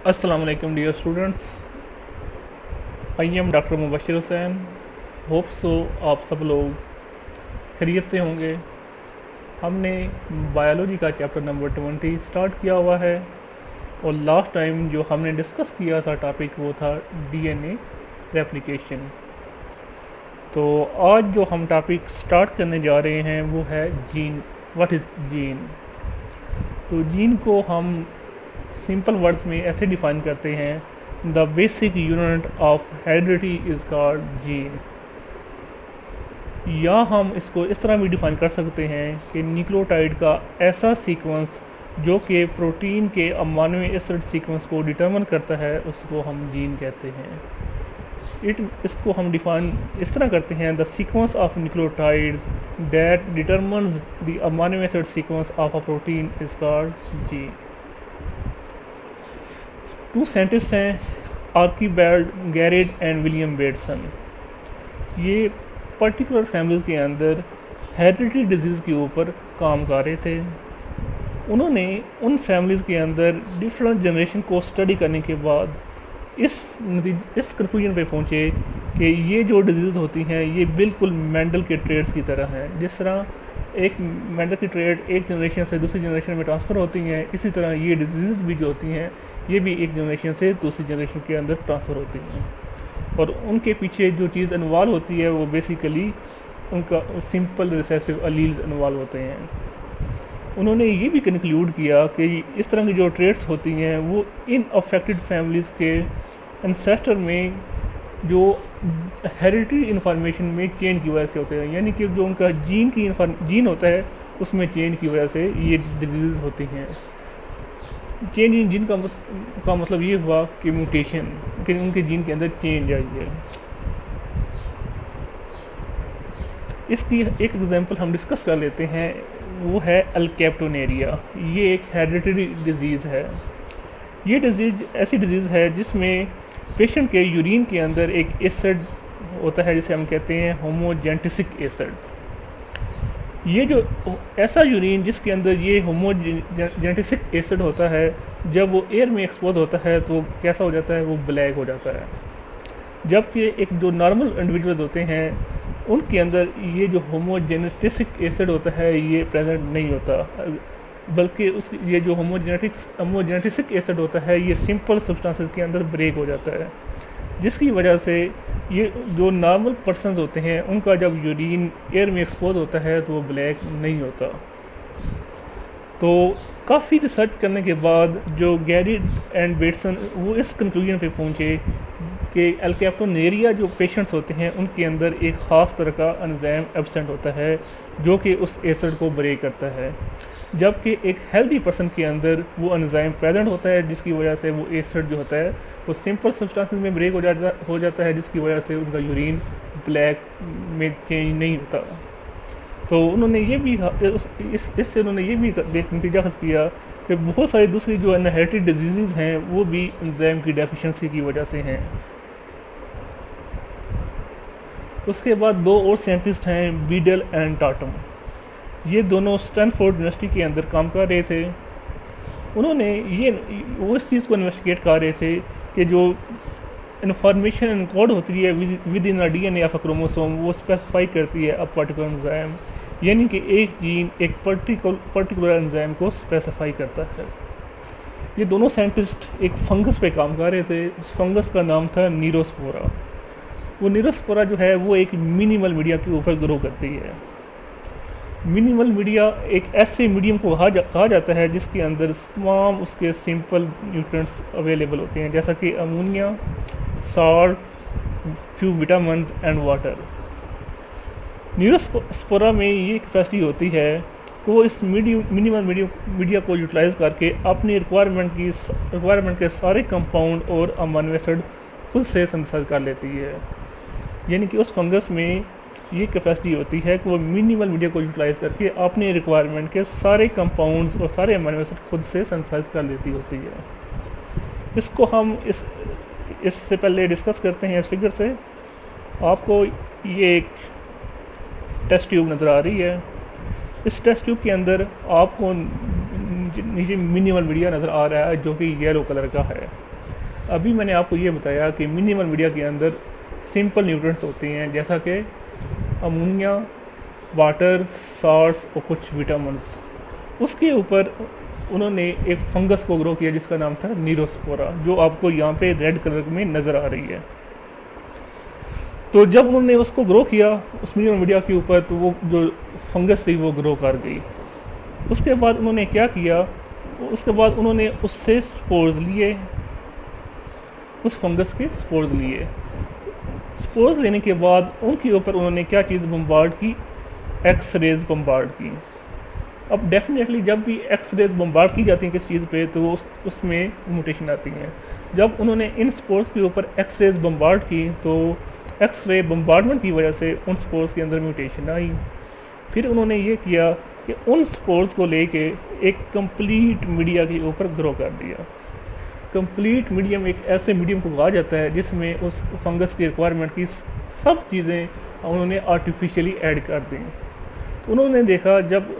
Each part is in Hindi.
अस्सलाम वालेकुम dear students, I am doctor Mubashir Hussain. Hope so आप सब लोग खैरियत से होंगे। हमने बायोलॉजी का चैप्टर नंबर 20 स्टार्ट किया हुआ है और लास्ट टाइम जो हमने डिस्कस किया था टॉपिक वो था डीएनए रेप्लिकेशन। तो आज जो हम टॉपिक स्टार्ट करने जा रहे हैं वो है जीन। What is gene? तो जीन को हम सिंपल वर्ड्स में ऐसे डिफाइन करते हैं, the basic unit of heredity is called gene. या हम इसको इस तरह भी डिफाइन कर सकते हैं कि न्यूक्लियोटाइड का ऐसा सीक्वेंस जो कि प्रोटीन के अमाइनो एसिड सीक्वेंस को डिटरमिन करता है उसको हम जीन कहते हैं। इसको हम डिफाइन इस तरह करते हैं, the sequence of nucleotides that determines the amino acid sequence of a protein is called gene. Two scientist हैं, Archibald Garrod and William Bateson. ये पर्टिकुलर फैमिली के अंदर हेरिडिटरी डिजीज़ के ऊपर काम कर रहे थे। उन्होंने उन फैमिलीज़ के अंदर डिफरेंट जनरेशन को स्टडी करने के बाद इस कंक्लूजन पे पहुँचे कि ये जो डिजीज़ होती हैं ये बिल्कुल मेंडल के ट्रेड्स की तरह हैं। जिस तरह एक मेंडल की ट्रेड एक जनरेशन से दूसरी जनरेशन में ट्रांसफ़र होती हैं, इसी तरह ये डिजीज़ भी जो होती हैं ये भी एक जनरेशन से दूसरी जनरेशन के अंदर ट्रांसफ़र होती हैं। और उनके पीछे जो चीज़ इन्वॉल्व होती है वो बेसिकली उनका सिंपल रिसेसिव अलील्स इन्वॉल्व होते हैं। उन्होंने ये भी कंक्लूड किया कि इस तरह की जो ट्रेड्स होती हैं वो इन अफेक्टेड फैमिलीज़ के एंसेस्टर में जो हेरिडिटरी इन्फॉर्मेशन में चेंज की वजह से होते हैं, यानी कि जो उनका जीन होता है उसमें चेंज की वजह से ये डिजीज़ होती हैं। चेंज इन जीन का मतलब ये हुआ कि म्यूटेशन, कि उनके जीन के अंदर चेंज आई है। इसकी एक एग्जांपल हम डिस्कस कर लेते हैं, वो है अल्केप्टोनेरिया। ये एक हेरिडिटरी डिजीज़ है। ये डिजीज़ ऐसी डिजीज़ है जिसमें पेशेंट के यूरिन के अंदर एक एसिड होता है जिसे हम कहते हैं होमोजेनेटिक एसिड। ये जो ऐसा यूरिन जिसके अंदर ये होमोजेनेटिक एसिड होता है, जब वो एयर में एक्सपोज होता है तो कैसा हो जाता है, वो ब्लैक हो जाता है। जबकि एक जो नॉर्मल इंडिविजुअल्स होते हैं उनके अंदर ये जो होमोजेनेटिक एसिड होता है ये प्रेजेंट नहीं होता, बल्कि ये जो होमोजेनेटिक एसिड होता है ये सिंपल सब्सटेंसेस के अंदर ब्रेक हो जाता है, जिसकी वजह से ये जो नॉर्मल पर्सन्स होते हैं उनका जब यूरिन एयर में एक्सपोज होता है तो वो ब्लैक नहीं होता। तो काफ़ी रिसर्च करने के बाद जो गैरी एंड बेटसन वो इस कंक्लूजन पे पहुँचे कि अल्केप्टोनेरिया जो पेशेंट्स होते हैं उनके अंदर एक ख़ास तरह का एंजाइम एब्सेंट होता है जो कि उस एसिड को ब्रेक करता है, जबकि एक हेल्दी पर्सन के अंदर वो एंजाइम प्रेजेंट होता है जिसकी वजह से वो एसिड जो होता है वो सिंपल सब्सटेंसेस में ब्रेक हो जाता है, जिसकी वजह से उनका यूरिन ब्लैक में चेंज नहीं होता। तो उन्होंने ये भी इससे उन्होंने ये भी नतीजा हासिल किया कि बहुत सारी दूसरी जो इनहेरिटेड डिजीज़ हैं वो भी एंजाइम की डेफिशिएंसी की वजह से हैं। उसके बाद दो और साइंटिस्ट हैं, बीडल एंड टाटम। ये दोनों स्टैनफोर्ड यूनिवर्सिटी के अंदर काम कर रहे थे। उन्होंने वो इस चीज़ को इन्वेस्टिगेट कर रहे थे कि जो इन्फॉर्मेशन इनकोड होती है with in DNA of a chromosome वो स्पेसिफाई करती है अ पर्टिकुलर एंजाइम, यानी कि एक जीन एक पर्टिकुलर एंजाइम को स्पेसिफाई करता है। ये दोनों साइंटिस्ट एक फंगस पे काम कर रहे थे। उस फंगस का नाम था नीरोस्पोरा। वो नीरोस्पोरा जो है वो एक मिनिमल मीडिया के ऊपर ग्रो करती है। मिनिमल मीडिया एक ऐसे मीडियम को कहा जाता है जिसके अंदर तमाम उसके सिंपल न्यूट्रिएंट्स अवेलेबल होते हैं, जैसा कि ammonia, salt, few vitamin and water. Neurospora में ये कैपेसिटी होती है कि वो इस मिनिमल मीडिया को यूटिलाइज़ करके अपनी रिक्वायरमेंट के सारे कंपाउंड और अमीनो एसिड खुद से सिंथेसाइज कर लेती है। यानी कि उस फंगस में ये कैपेसिटी होती है कि वो मिनिमल मीडिया को यूटिलाइज़ करके अपने रिक्वायरमेंट के सारे कंपाउंड्स और सारे अमीनो एसिड खुद से सिंथेसाइज कर लेती होती है। इसको हम इससे पहले डिस्कस करते हैं इस फिगर से। आपको ये एक टेस्ट ट्यूब नज़र आ रही है। इस टेस्ट ट्यूब के अंदर आपको नीचे मिनिमल मीडिया नज़र आ रहा है जो कि येलो कलर का है। अभी मैंने आपको ये बताया कि मिनिमल मीडिया के अंदर सिंपल न्यूट्रिएंट्स होते हैं, जैसा कि अमोनिया, वाटर, साल्ट्स और कुछ विटामिन्स। उसके ऊपर उन्होंने एक फंगस को ग्रो किया जिसका नाम था नीरोस्पोरा, जो आपको यहाँ पे रेड कलर में नज़र आ रही है। तो जब उन्होंने उसको ग्रो किया उस मिनिमल मीडिया के ऊपर, तो वो जो फंगस थी वो ग्रो कर गई। उसके बाद उन्होंने क्या किया, उसके बाद उन्होंने उससे स्पोर्स लिए, उस फंगस के स्पोर्स लिए। स्पोर्स लेने के बाद उनके ऊपर उन्होंने क्या चीज़ बम्बार्ड की, एक्स रेज बम्बार्ड की। अब डेफिनेटली जब भी एक्स रेज बम्बार्ड की जाती हैं किस चीज़ पे, तो उसमें म्यूटेशन आती हैं। जब उन्होंने इन स्पोर्स के ऊपर एक्स रेज बम्बार्ड की, तो एक्स रे बम्बार्डमेंट की वजह से उन स्पोर्स के अंदर म्यूटेशन आई। फिर उन्होंने ये किया कि उन स्पोर्स को लेके एक कंप्लीट मीडिया के ऊपर ग्रो कर दिया। कंप्लीट मीडियम एक ऐसे मीडियम को कहा जाता है जिसमें उस फंगस की रिक्वायरमेंट की सब चीज़ें उन्होंने आर्टिफिशियली ऐड कर दी। तो उन्होंने देखा जब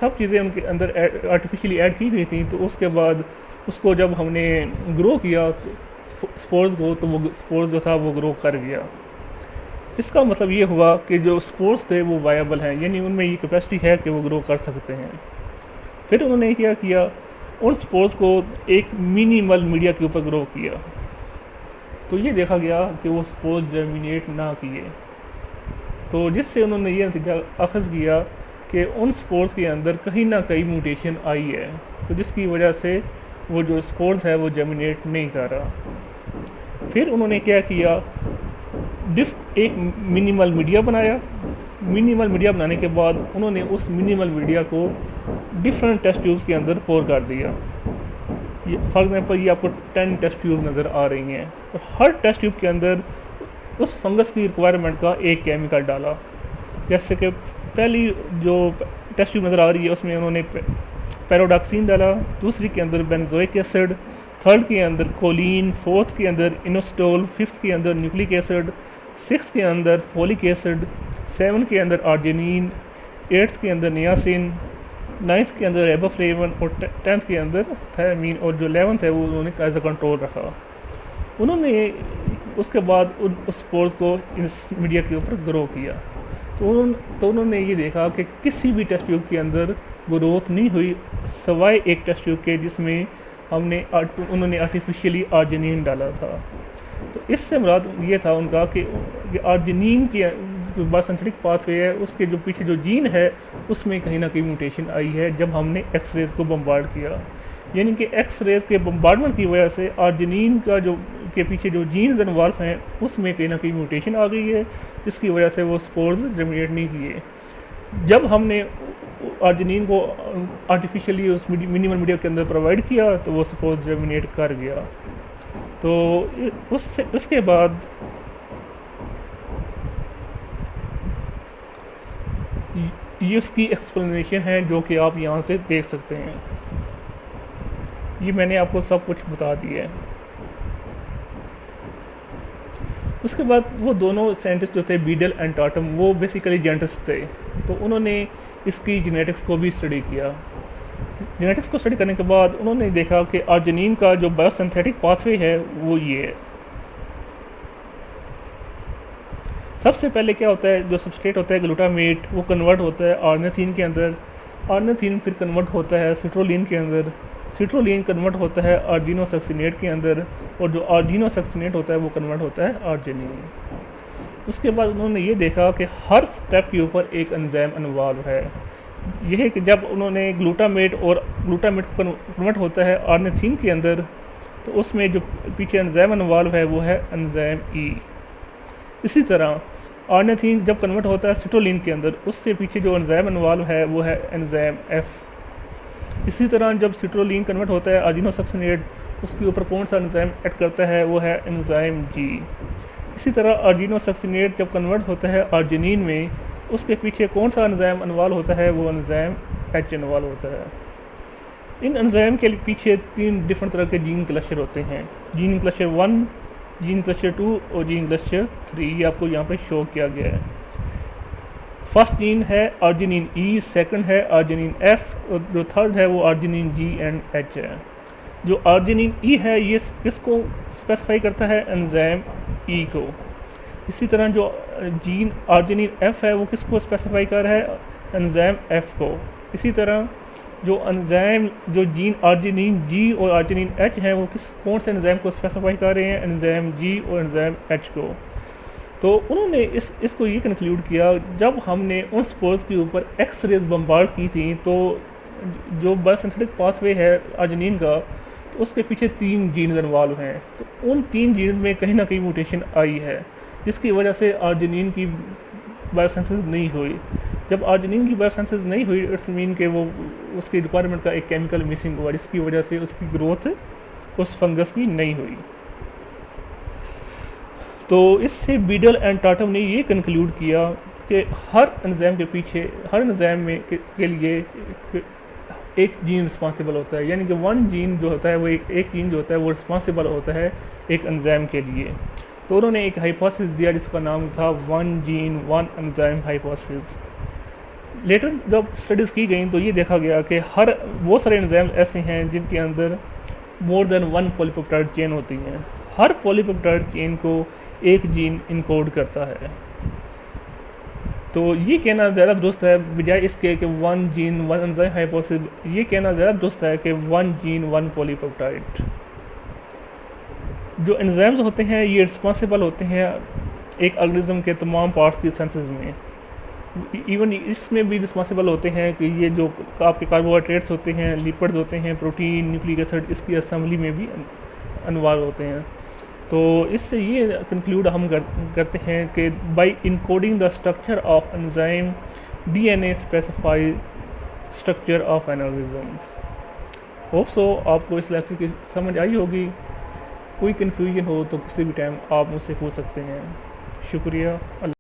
सब चीज़ें उनके अंदर आर्टिफिशियली ऐड की गई थी, तो उसके बाद उसको जब हमने ग्रो किया स्पोर्स को, तो वो स्पोर्स जो था वो ग्रो कर गया। इसका मतलब ये हुआ कि जो स्पोर्स थे वो वायबल हैं, यानी उनमें ये कैपेसिटी है कि वो ग्रो कर सकते हैं। फिर उन्होंने क्या किया, उन स्पोर्स को एक मिनिमल मीडिया के ऊपर ग्रो किया, तो ये देखा गया कि वो स्पोर्स जर्मिनेट ना किए। तो जिससे उन्होंने ये नतीजा अखज़ किया कि उन स्पोर्स के अंदर कहीं ना कहीं म्यूटेशन आई है, तो जिसकी वजह से वो जो स्पोर्स है वो जर्मिनेट नहीं कर रहा। फिर उन्होंने क्या किया, एक मिनिमल मीडिया बनाया। मिनिमल मीडिया बनाने के बाद उन्होंने उस मिनिमल मीडिया को डिफरेंट टेस्ट ट्यूब्स के अंदर पोर कर दिया। फॉर एग्जांपल ये आपको 10 टेस्ट ट्यूब नज़र आ रही हैं, और हर टेस्ट ट्यूब के अंदर उस फंगस की रिक्वायरमेंट का एक केमिकल डाला। जैसे कि पहली जो टेस्ट ट्यूब नज़र आ रही है उसमें उन्होंने पैरोडॉक्सिन डाला, दूसरी के अंदर बेंजोइक एसिड, थर्ड के अंदर कोलिन, फोर्थ के अंदर इनोस्टोल, फिफ्थ के अंदर न्यूक्लिक एसिड, सिक्स के अंदर फोलिक एसिड, सेवन के अंदर आर्जिनिन, एट्थ के अंदर नियासिन, नाइन्थ के अंदर एबोफ्लेविन और 10th के अंदर थायमीन, और जो 11th है वो उन्होंने एज अ कंट्रोल रखा। उन्होंने उसके बाद उस स्पोर्स को इस मीडिया के ऊपर ग्रो किया। तो उन्होंने ये देखा कि किसी भी टेस्ट ट्यूब के अंदर ग्रोथ नहीं हुई सवाए एक टेस्ट ट्यूब के जिसमें उन्होंने आर्टिफिशियली आर्जिनिन डाला था। तो इससे मुराद ये था उनका कि आर्जिनिन की जो बायोसिंथेटिक पाथवे है उसके जो पीछे जो जीन है उसमें कहीं ना कहीं म्यूटेशन आई है जब हमने एक्स रेज को बम्बार्ड किया। यानी कि एक्स रेज के बम्बार्डमेंट की वजह से आर्जिनिन का जो के पीछे जो जीन्स इन्वॉल्व हैं उसमें कहीं ना कहीं म्यूटेशन आ गई है, जिसकी वजह से वो स्पोर्स जर्मिनेट नहीं किए। जब हमने आर्जिनिन को आर्टिफिशियली उस मिनिमल मीडिया के अंदर प्रोवाइड किया तो वो स्पोर्स जर्मिनेट कर गया। तो उसके बाद ये उसकी एक्सप्लेनेशन है जो कि आप यहाँ से देख सकते हैं। ये मैंने आपको सब कुछ बता दिया है। उसके बाद वो दोनों साइंटिस्ट जो थे बीडल एंड टाटम, वो बेसिकली जेनेटिस्ट थे, तो उन्होंने इसकी जेनेटिक्स को भी स्टडी किया। जेनेटिक्स को स्टडी करने के बाद उन्होंने देखा कि आर्जिनिन का जो बायोसिंथेटिक पाथवे है वो ये है। सबसे पहले क्या होता है, जो सबस्ट्रेट होता है ग्लूटामेट, वो कन्वर्ट होता है ऑर्निथिन के अंदर, ऑर्निथिन फिर कन्वर्ट होता है सिट्रोलिन के अंदर, सिट्रोलिन कन्वर्ट होता है आर्जिनोसक्सिनेट के अंदर, और जो आर्जिनोसक्सिनेट होता है वो कन्वर्ट होता है आर्जिनिन। उसके बाद उन्होंने ये देखा कि हर स्टेप के ऊपर एक एंजाइम इन्वॉल्व है। यह है कि जब उन्होंने ग्लूटामेट कन्वर्ट होता है ऑर्निथिन के अंदर, तो उसमें जो पीछे एंजाइम इन्वॉल्व है वो है एंजाइम ई। इसी तरह ऑर्निथिन जब कन्वर्ट होता है सिट्रोलिन के अंदर, उससे पीछे जो एंजाइम इन्वॉल्व है वो है एंजाइम एफ। इसी तरह जब सिट्रोलिन कन्वर्ट होता है आर्जिनोसक्सिनेट, उसके ऊपर कौन सा एंजाइम ऐड करता है वो है एंजाइम जी। इसी तरह आर्जिनोसक्सिनेट जब कन्वर्ट होता है आर्जिनिन में, उसके पीछे कौन सा एंजाइम इन्वॉल्व होता है वो एंजाइम एच इन्वॉल्व होता है। इन एंजाइम के पीछे 3 डिफरेंट तरह के जीन क्लस्टर होते हैं, जीन क्लस्टर 1, जीन क्लस्टर 2 और जीन क्लस्टर 3। ये आपको यहाँ पे शो किया गया है। फर्स्ट जीन है आर्जिनिन ई, सेकंड है आर्जिनिन एफ, और जो थर्ड है वो आर्जिनिन जी एंड एच है। जो आर्जिनिन ई है ये इसको स्पेसिफाई करता है एंजाइम ई को। इसी तरह जो जीन आर्जिनिन एफ है वो किसको स्पेसिफाई कर रहा है, एंजाइम एफ को। इसी तरह जो एंजाइम जो जीन आर्जिनिन जी और आर्जिनिन एच है वो कौन से एंजाइम को स्पेसिफाई कर रहे हैं, एंजाइम जी और एंजाइम एच को। तो उन्होंने इसको ये कंक्लूड किया, जब हमने उन स्पोर्स के ऊपर एक्स रेज बम्बार्ड की थी तो जो बायोसिंथेटिक पाथवे है आर्जिनिन का, तो उसके पीछे 3 जीन्स इन्वॉल्व हैं। तो उन 3 जीन्स में कहीं ना कहीं म्यूटेशन आई है, जिसकी वजह से आर्जिनिन की बायोसिंथेसिस नहीं हुई। जब आर्जिनिन की बायोसिंथेसिस नहीं हुई, इट्स मीन कि वो उसकी रिक्वायरमेंट का एक केमिकल मिसिंग हुआ, जिसकी वजह से उसकी ग्रोथ उस फंगस की नहीं हुई। तो इससे बीडल एंड टाटम ने ये कंक्लूड किया कि हर एंजाइम के पीछे, हर एंजाइम में के लिए एक जीन रिस्पॉन्सिबल होता है, यानी कि वन जीन जो होता है वो एक जीन जो होता है वो रिस्पॉन्सिबल होता है एक एंजाइम के लिए। तो उन्होंने एक हाइपोथेसिस दिया जिसका नाम था one gene one enzyme hypothesis. Later जब स्टडीज़ की गई तो ये देखा गया कि हर बहुत सारे एंजाइम ऐसे हैं जिनके अंदर more than one polypeptide chain होती हैं। हर पॉलीपेप्टाइड चेन को एक जीन इनकोड करता है। तो ये कहना ज़्यादा दुरुस्त है बजाय इसके कि one gene one enzyme hypothesis, ये कहना ज़्यादा दुरुस्त है कि वन जीन वन पॉलीपेप्टाइड। जो एंजाइम्स होते हैं ये रिस्पॉन्सिबल होते हैं एक ऑर्गेनिज्म के तमाम पार्ट्स की सेंसेस में। इवन इसमें भी रिस्पॉन्सिबल होते हैं कि ये जो आपके कार्बोहाइड्रेट्स होते हैं, लिपिड्स होते हैं, प्रोटीन, न्यूक्लिक एसिड, इसकी असेंबली में भी इन्वॉल्व होते हैं। तो इससे ये कंक्लूड हम करते हैं कि by encoding the structure of enzyme DNA specify structure of an organisms. Hope so आपको इस लेक्चर की समझ आई होगी। कोई कन्फ्यूजन हो तो किसी भी टाइम आप मुझसे पूछ सकते हैं। शुक्रिया।